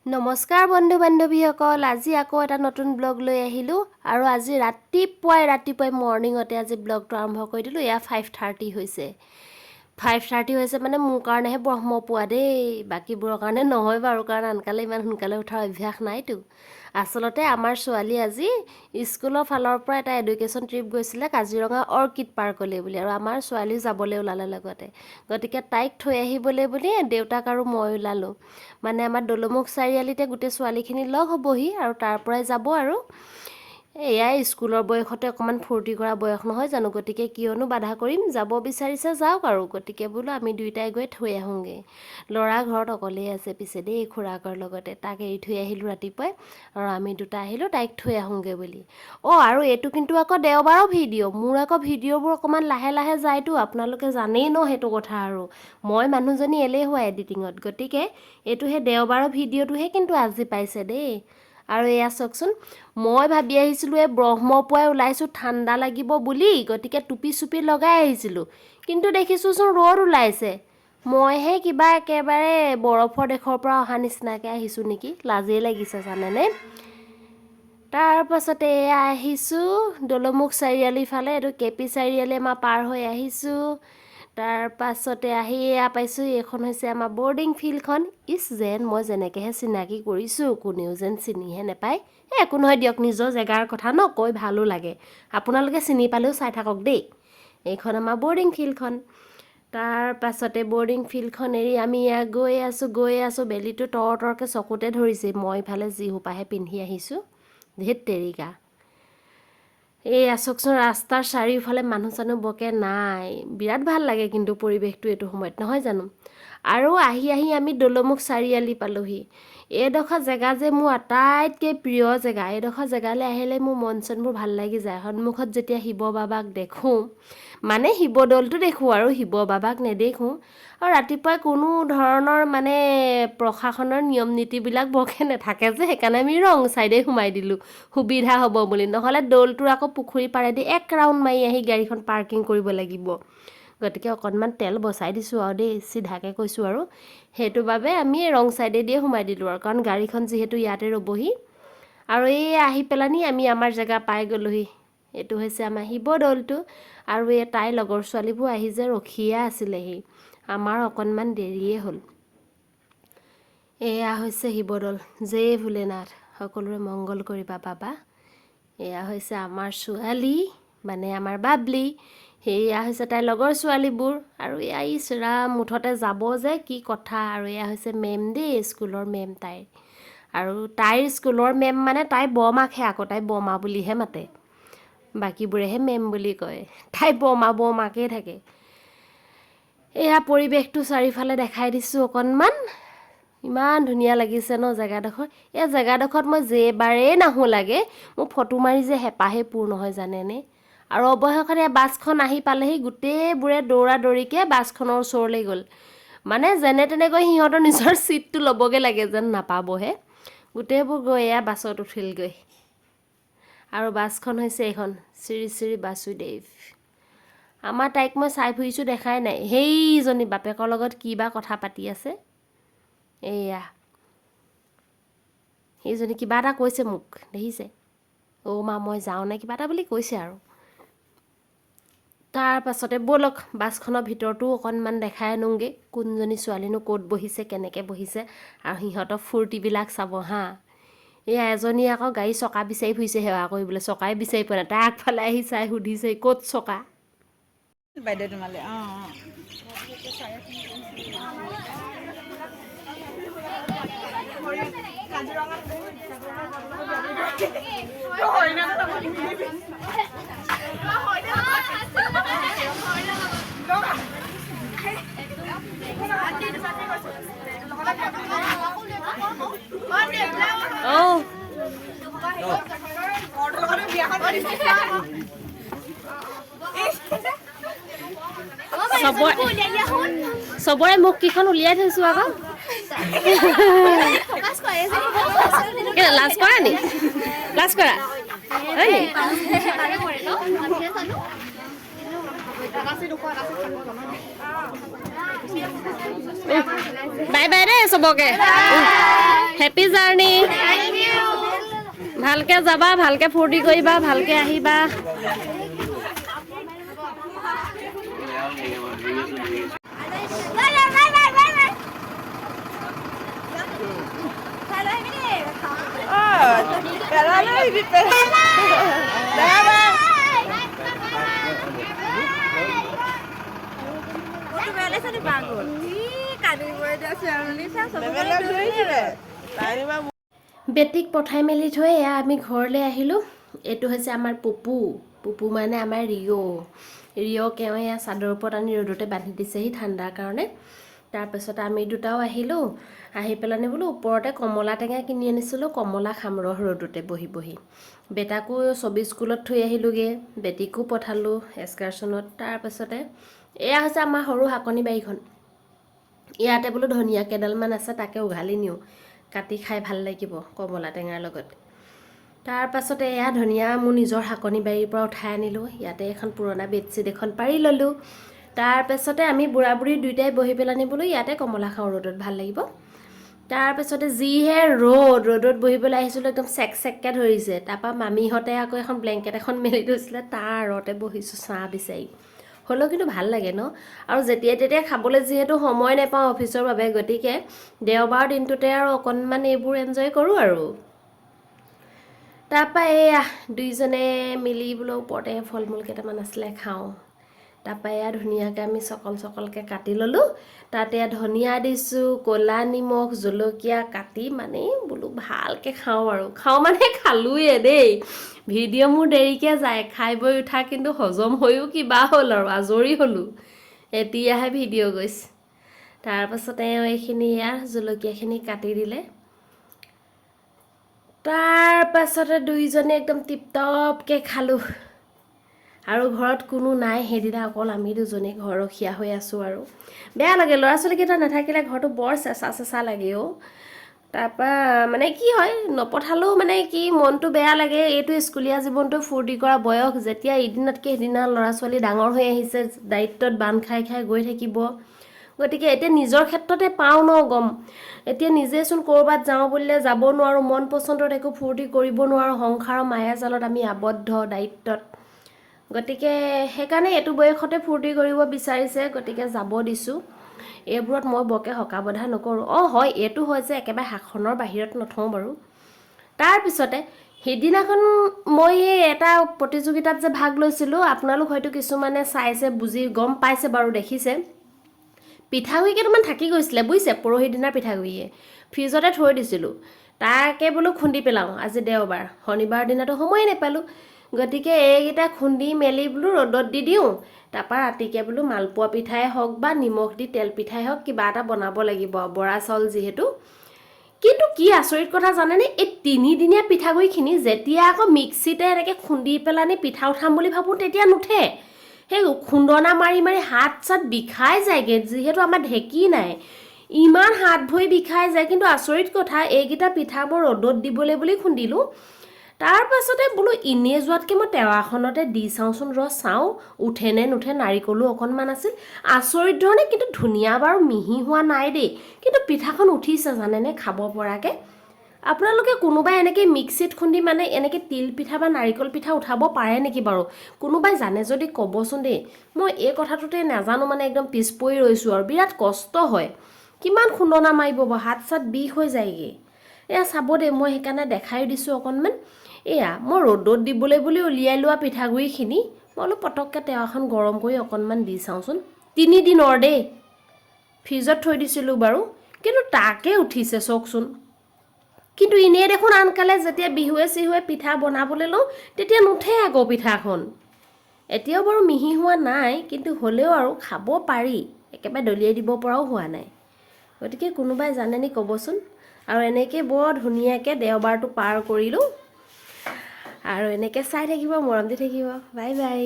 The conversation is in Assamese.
নমস্কাৰ বন্ধু বান্ধৱীসকল, আজি আকৌ এটা নতুন ব্লগ লৈ আহিলোঁ আৰু আজি ৰাতিপুৱাই মৰ্ণিঙতে আজি ব্লগটো আৰম্ভ কৰি দিলোঁ। এয়া 5:30 হৈছে। 5:30 হৈছে মানে মোৰ কাৰণেহে ব্ৰহ্মপুৱা দেই, বাকীবোৰৰ কাৰণে নহয় বাৰু, কাৰণ আনকালে ইমান সোনকালে উঠাৰ অভ্যাস নাইতো। আচলতে আমাৰ ছোৱালী আজি স্কুলৰ ফালৰ পৰা এটা এডুকেশ্যন ট্ৰিপ গৈছিলে কাজিৰঙা অৰ্কিড পাৰ্কলৈ বুলি, আৰু আমাৰ ছোৱালী যাবলৈ ওলালে লগতে। গতিকে তাইক থৈ আহিবলৈ বুলি দেউতাক আৰু মই ওলালোঁ। মানে আমাৰ দলমুখ চাৰিআলিতে গোটেই ছোৱালীখিনি লগ হ'বহি আৰু তাৰ পৰাই যাব আৰু। এয়াই স্কুলৰ বয়সতে অকণমান ফূৰ্তি কৰা বয়স নহয় জানো, গতিকে কিয়নো বাধা কৰিম, যাব বিচাৰিছে যাওক আৰু। গতিকে বোলো আমি দুয়োটাই গৈ থৈ আহোঁগৈ। ল'ৰা ঘৰত অকলেই আছে পিছে দেই, খুৰাকৰ লগতে। তাক এৰি থৈ আহিলোঁ ৰাতিপুৱাই আৰু আমি দুটা আহিলোঁ তাইক থৈ আহোঁগৈ বুলি। আৰু এইটো কিন্তু আকৌ দেওবাৰৰ ভিডিঅ'। মোৰ আকৌ ভিডিঅ'বোৰ অকণমান লাহে লাহে যায়তো, আপোনালোকে জানেই ন সেইটো কথা। আৰু মই মানুহজনী এলেহুৱা এডিটিঙত, গতিকে এইটো সেই দেওবাৰৰ ভিডিঅ'টোহে কিন্তু আজি পাইছে দেই। আৰু এয়া চাওকচোন, মই ভাবি আহিছিলোঁ এই ব্ৰহ্মপুৱাই ওলাইছোঁ ঠাণ্ডা লাগিব বুলি, গতিকে টুপি চুপি লগাই আহিছিলোঁ। কিন্তু দেখিছোঁচোন ৰ'দ ওলাইছে। মইহে কিবা একেবাৰে বৰফৰ দেশৰ পৰা অহা নিচিনাকৈ আহিছোঁ নেকি, লাজেই লাগিছে জানেনে। তাৰপাছতে এয়া আহিছোঁ দলমুখ চাৰিআলিৰ ফালে, এইটো কেপি চাৰিআলি আমাৰ পাৰ হৈ আহিছোঁ। তাৰপাছতে আহি এয়া পাইছোঁ, এইখন হৈছে আমাৰ বৰ্ডিং ফিল্ডখন। যেন মই যেনেকৈহে চিনাকি কৰিছোঁ, কোনেও যেন চিনিহে নেপায়। একো নহয় দিয়ক, নিজৰ জেগাৰ কথা ন, কৈ ভালো লাগে। আপোনালোকে চিনি পালেও চাই থাকক দেই। এইখন আমাৰ বৰ্ডিং ফিল্ডখন। তাৰপাছতে বৰ্ডিং ফিল্ডখন এৰি আমি এয়া গৈ আছোঁ। বেলিটো তৰকৈ চকুতে ধৰিছে, মই ইফালে যি সোপাহে পিন্ধি আহিছোঁ। ধেত তেৰিকা। এয়া চাওকচোন, ৰাস্তাৰ চাৰিওফালে মানুহ চানুহ বৰকৈ নাই। বিৰাট ভাল লাগে কিন্তু পৰিৱেশটো এইটো সময়ত, নহয় জানো। আৰু আহি আমি দলমুখ চাৰিআলি পালোহি। এইডোখৰ জেগা যে মোৰ আটাইতকৈ প্ৰিয় জেগা। এইডোখৰ জেগালৈ আহিলে মোৰ মন চনবোৰ ভাল লাগি যায়। সন্মুখত যেতিয়া শিৱ বাবাক দেখোঁ, মানে শিৱদৌলটো দেখোঁ আৰু শিৱ বাবাক নেদেখোঁ। আৰু ৰাতিপুৱাই কোনো ধৰণৰ মানে প্ৰশাসনৰ নিয়ম নীতিবিলাক বৰকৈ নাথাকে যে, সেইকাৰণে আমি ৰং ছাইডে সোমাই দিলোঁ সুবিধা হ'ব বুলি। নহ'লে দৌলটোৰ আকৌ পুখুৰী পাৰেদি এক ৰাউণ্ড মাৰি আহি গাড়ীখন পাৰ্কিং কৰিব লাগিব। গতিকে অকণমান তেল বচাই দিছোঁ আৰু দেই, চিধাকৈ কৈছোঁ আৰু। সেইটো বাবে আমি ৰং ছাইডে দিয়ে সোমাই দিলোঁ আৰু, কাৰণ গাড়ীখন যিহেতু ইয়াতে ৰ'বহি। আৰু এই আহি পেলানি আমি আমাৰ জেগা পাই গ'লোহি। এইটো হৈছে আমাৰ শিৱদৌলটো। আৰু এই তাইৰ লগৰ ছোৱালীবোৰ আহি যে ৰখিয়ে আছিলেহি। আমাৰ অকণমান দেৰিয়ে হ'ল। এয়া হৈছে শিৱদৌল। জয় ভোলেনাথ, সকলোৰে মংগল কৰিবা বাবা। এয়া হৈছে আমাৰ ছোৱালী, মানে আমাৰ বাবলি। সেয়া হৈছে তাইৰ লগৰ ছোৱালীবোৰ। আৰু এয়া ইছৰাম, মুঠতে যাব যে কি কথা। আৰু এয়া হৈছে মেম দেই, স্কুলৰ মেম তাইৰ। আৰু তাইৰ স্কুলৰ মেম মানে তাই বৰমাকহে, আকৌ তাই বৰমা বুলিহে মাতে, বাকীবোৰেহে মেম বুলি কয়। তাই বৰমাকেই থাকে। এয়া পৰিৱেশটো চাৰিওফালে দেখাই দিছোঁ অকণমান। ইমান ধুনীয়া লাগিছে ন জেগাডোখৰ। এই জেগাডোখৰত মই যেইবাৰেই নাহোঁ লাগে, মোৰ ফটো মাৰি যে হেঁপাহে পূৰ নহয় জানেনে। আৰু অৱশেষত এই বাছখন আহি পালেহি, গোটেইবোৰে দৌৰা দৌৰিকৈ বাছখনৰ ওচৰলৈ গ'ল। মানে যেনে তেনেকৈ সিহঁতৰ নিজৰ ছিটটো ল'বগৈ লাগে যেন, নাপাবহে। গোটেইবোৰ গৈ এয়া বাছত উঠিলগৈ। আৰু বাছখন হৈছে এইখন শ্ৰী শ্ৰী বাসুদেৱ। আমাৰ তাইক মই চাই ফুৰিছোঁ দেখাই নাই। সেইজনী বাপেকৰ লগত কি বা কথা পাতি আছে। এয়া সেইজনী কিবা এটা কৈছে মোক, দেখিছে। মা মই যাওঁ নে কিবা এটা বুলি কৈছে আৰু। তাৰপাছতে ব'লক বাছখনৰ ভিতৰতো অকণমান দেখাই আনোগৈ, কোনজনী ছোৱালীনো ক'ত বহিছে, কেনেকৈ বহিছে, আৰু সিহঁতৰ ফূৰ্তিবিলাক চাব হা। এয়া এজনী আকৌ গাড়ী চকা বিচাৰি ফুৰিছে সেৱা কৰিবলৈ, চকাই বিচাৰি পোৱা নাই। তাই আগফালে আহি চাই সুধিছে ক'ত চকা। বাইদেউ তোমালে চবৰে মুখকেইখন উলিয়াই থৈছোঁ আকৌ। লাজ কৰা নি? লাজ কৰা হয় নি? বাই বাই দেই চবকে হেপী জাৰ্ণি ভালকে যাবা ভালকে ফূৰ্তি কৰিবা ভালকে আহিবা বেটিক পঠাই মেলি থৈ এয়া আমি ঘৰলৈ আহিলোঁ এইটো হৈছে আমাৰ পুপু পুপু মানে আমাৰ ৰিঅ'ক এয়া চাদৰ ওপৰত আনি ৰ'দতে বান্ধি দিছেহি ঠাণ্ডাৰ কাৰণে তাৰপিছত আমি দুটাও আহিলোঁ আহি পেলাই বোলো ওপৰতে কমলা টেঙা কিনি আনিছিলোঁ কমলা খাম ৰ'দতে বহি বহি বেটাকো ছবি স্কুলত থৈ আহিলোঁগৈ বেটিকো পঠালোঁ এক্সকাৰ্ছনত তাৰপাছতে এয়া হৈছে আমাৰ সৰু শাকনি বাৰীখন ইয়াতে বোলো ধনিয়া কেইডালমান আছে তাকে উঘালি নিওঁ কাটি খাই ভাল লাগিব কমলা টেঙাৰ লগত তাৰপাছতে এয়া ধনিয়া মোৰ নিজৰ শাকনি বাৰীৰ পৰা উঠাই আনিলোঁ ইয়াতে এখন পুৰণা বেডশ্বীট এখন পাৰি ল'লোঁ তাৰপাছতে আমি বুঢ়া বুঢ়ী দুয়োটাই বহি পেলাই বোলো ইয়াতে কমলা খাওঁ ৰ'দত ভাল লাগিব তাৰপাছতে যিহে ৰ'দত বহিবলৈ আহিছিলোঁ একদম চেককৈ ধৰিছে তাৰপৰা মামীহঁতে আকৌ এখন ব্লেংকেট এখন মেলি থৈছিলে তাৰ আঁৰতে বহিছোঁ ছাঁ বিচাৰি হ'লেও কিন্তু ভাল লাগে ন আৰু যেতিয়া তেতিয়া খাবলৈ যিহেতু সময় নাপাওঁ অফিচৰ বাবে গতিকে দেওবাৰ দিনটোতে আৰু অকণমান এইবোৰ এনজয় কৰোঁ আৰু তাৰপৰা এয়া দুইজনে মিলি বোলো ওপৰতে ফল মূল কেইটামান আছিলে খাওঁ তাৰপৰা এয়া ধুনীয়াকৈ আমি চকলকৈ কাটি ল'লোঁ তাতে ধনিয়া দিছোঁ ক'লা নিমখ জলকীয়া কাটি মানে বোলো ভালকৈ খাওঁ আৰু খাওঁ মানে খালোঁৱে দেই ভিডিঅ' মোৰ দেৰিকৈ যায় খাই বৈ উঠা কিন্তু হজম হৈও কিবা হ'ল আৰু আজৰি হ'লোঁ এতিয়াহে ভিডিঅ' গৈছে তাৰপাছতে এইখিনি ইয়াৰ জলকীয়াখিনি কাটি দিলে তাৰপাছতে দুইজনে একদম টিপটপকৈ খালোঁ আৰু ঘৰত কোনো নাই সেইদিনা অকল আমি দুজনে ঘৰখীয়া হৈ আছোঁ আৰু বেয়া লাগে ল'ৰা ছোৱালীকেইটা নাথাকিলে ঘৰটো বৰ চেঁচা লাগে অ' তাৰপৰা মানে কি হয় নপঠালেও মানে কি মনটো বেয়া লাগে এইটো স্কুলীয়া জীৱনটো ফূৰ্তি কৰা বয়স যেতিয়া এদিনতকৈ সিদিনা ল'ৰা ছোৱালী ডাঙৰ হৈ আহিছে দায়িত্বত বান্ধ খাই গৈ থাকিব গতিকে এতিয়া নিজৰ ক্ষেত্ৰতে পাওঁ ন গম এতিয়া নিজেচোন ক'ৰবাত যাওঁ বুলিলে যাব নোৱাৰোঁ মন পচন্দত একো ফূৰ্তি কৰিব নোৱাৰোঁ সংসাৰৰ মায়াজালত আমি আবদ্ধ দায়িত্বত গতিকে সেইকাৰণে এইটো বয়সতে ফূৰ্তি কৰিব বিচাৰিছে গতিকে যাব দিছোঁ এইবোৰত মই বৰকৈ হকা বধা নকৰোঁ হয় এইটো হয় যে একেবাৰে শাসনৰ বাহিৰত নথওঁ বাৰু তাৰপিছতে সেইদিনাখন মই এই এটা প্ৰতিযোগিতাত যে ভাগ লৈছিলোঁ আপোনালোক হয়তো কিছুমানে চাইছে বুজি গম পাইছে বাৰু দেখিছে পিঠাগুড়ি কেইটামান থাকি গৈছিলে বুজিছে পৰহি দিনাৰ পিঠাগুড়িয়ে ফ্ৰিজতে থৈ দিছিলোঁ তাকে বোলো খুন্দি পেলাওঁ আজি দেওবাৰ শনিবাৰ দিনাতো সময়ে নাপালোঁ গতিকে এইকেইটা খুন্দি মেলি বোলো ৰ'দত দি দিওঁ তাৰপৰা ৰাতিকৈ বোলো মালপোৱা পিঠাই হওক বা নিমখ দি তেল পিঠাই হওক কিবা এটা বনাব লাগিব বৰা চাউল যিহেতু কিন্তু কি আচৰিত কথা জানেনে এই 3 দিনীয়া পিঠাগুড়িখিনি যেতিয়া আকৌ মিক্সিতে এনেকৈ খুন্দি পেলানি পিঠা উঠাম বুলি ভাবোঁ তেতিয়া নুঠে সেই খুন্দনা মাৰি হাত চাত বিষাই যায়গৈ যিহেতু আমাৰ ঢেঁকী নাই ইমান হাত ভৰি বিষাই যায় কিন্তু আচৰিত কথা এইকেইটা পিঠা মই ৰ'দত দিবলৈ বুলি খুন্দিলোঁ তাৰপাছতে বোলো এনেই যোৱাতকৈ মই টেৱাখনতে দি চাওঁচোন চাওঁ উঠেনে নুঠে নাৰিকলো অকণমান আছিল আচৰিত ধৰণে কিন্তু ধুনীয়া বাৰু মিহি হোৱা নাই দেই কিন্তু পিঠাখন উঠিছে জানেনে খাব পৰাকৈ আপোনালোকে কোনোবাই এনেকৈ মিক্সিত খুন্দি মানে এনেকৈ তিল পিঠা বা নাৰিকল পিঠা উঠাব পাৰে নেকি বাৰু কোনোবাই জানে যদি ক'বচোন দেই মই এই কথাটোতে নাজানো মানে একদম পিছ পৰি ৰৈছোঁ আৰু বিৰাট কষ্ট হয় কিমান খুন্দনা মাৰিব হাত চাত বিষ হৈ যায়গৈ এয়া চাব দেই মই সেইকাৰণে দেখাই দিছোঁ অকণমান এয়া মই ৰ'দত দিবলৈ বুলি উলিয়াই লোৱা পিঠাগুড়িখিনি মই অলপ পটককৈ টেৱাখন গৰম কৰি অকণমান দি চাওঁচোন 3 দিনৰ দেই ফ্ৰিজত থৈ দিছিলোঁ বাৰু কিন্তু তাকে উঠিছে চাওকচোন কিন্তু এনেই দেখোন আনকালে যেতিয়া বিহুৱে চিহুৱে পিঠা বনাবলৈ লওঁ তেতিয়া নুঠে আকৌ পিঠাখন এতিয়াও বাৰু মিহি হোৱা নাই কিন্তু হ'লেও আৰু খাব পাৰি একেবাৰে দলিয়াই দিব পৰাও হোৱা নাই গতিকে কোনোবাই জানেনি ক'বচোন আৰু এনেকৈ বৰ ধুনীয়াকৈ দেওবাৰটো পাৰ কৰিলোঁ আৰু এনেকৈ চাই থাকিব মৰম দি থাকিব বাই বাই